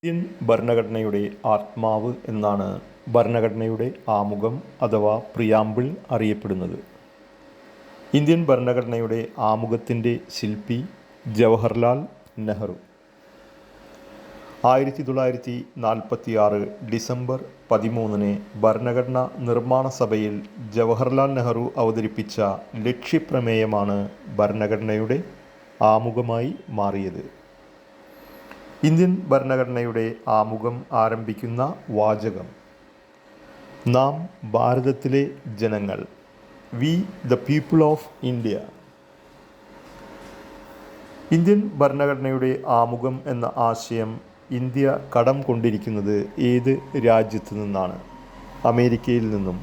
Indian ഭരണഘടനയുടെ ആത്മാവ് എന്നാണ് ഭരണഘടനയുടെ ആമുഖം അഥവാ പ്രിയാമ്പിൾ അറിയപ്പെടുന്നത്. ഇന്ത്യൻ ഭരണഘടനയുടെ ആമുഖത്തിൻ്റെ ശില്പി ജവഹർലാൽ നെഹ്റു. 1946 ഡിസംബർ 13 ഭരണഘടനാ നിർമ്മാണ സഭയിൽ ജവഹർലാൽ നെഹ്റു അവതരിപ്പിച്ച ലക്ഷ്യപ്രമേയമാണ് ഭരണഘടനയുടെ ആമുഖമായി മാറിയത്. ഇന്ത്യൻ ഭരണഘടനയുടെ ആമുഖം ആരംഭിക്കുന്ന വാചകം നാം ഭാരതത്തിലെ ജനങ്ങൾ, we the people of India. Indian ഭരണഘടനയുടെ ആമുഖം എന്ന ആശയം ഇന്ത്യ കടം കൊണ്ടിരിക്കുന്നത് ഏത് രാജ്യത്തു നിന്നാണ്? അമേരിക്കയിൽ നിന്നും.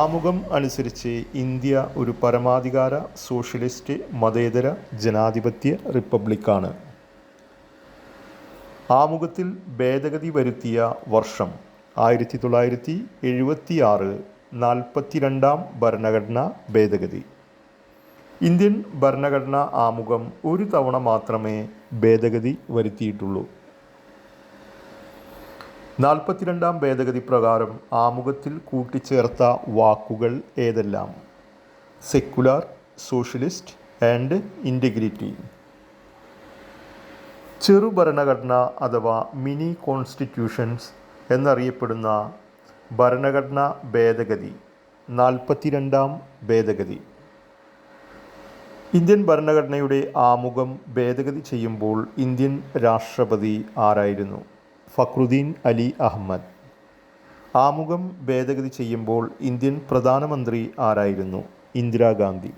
ആമുഖം അനുസരിച്ച് ഇന്ത്യ ഒരു പരമാധികാര സോഷ്യലിസ്റ്റ് മതേതര ജനാധിപത്യ റിപ്പബ്ലിക്കാണ്. ആമുഖത്തിൽ ഭേദഗതി വരുത്തിയ വർഷം 1976 42-ാം ഭരണഘടനാ ഭേദഗതി. ഇന്ത്യൻ ഭരണഘടനാ ആമുഖം ഒരു തവണ മാത്രമേ ഭേദഗതി വരുത്തിയിട്ടുള്ളൂ. 42-ാം ഭേദഗതി പ്രകാരം ആമുഖത്തിൽ കൂട്ടിച്ചേർത്ത വാക്കുകൾ ഏതെല്ലാം? Secular, socialist and integrity. ചെറുഭരണഘടന അഥവാ മിനി കോൺസ്റ്റിറ്റ്യൂഷൻസ് എന്നറിയപ്പെടുന്ന ഭരണഘടനാ ഭേദഗതി 42-ാം ഭേദഗതി. ഇന്ത്യൻ ഭരണഘടനയുടെ ആമുഖം ഭേദഗതി ചെയ്യുമ്പോൾ ഇന്ത്യൻ രാഷ്ട്രപതി ആരായിരുന്നു? ഫക്രുദ്ദീൻ അലി അഹമ്മദ്. ആമുഖം ഭേദഗതി ചെയ്യുമ്പോൾ ഇന്ത്യൻ പ്രധാനമന്ത്രി ആരായിരുന്നു? ഇന്ദിരാഗാന്ധി.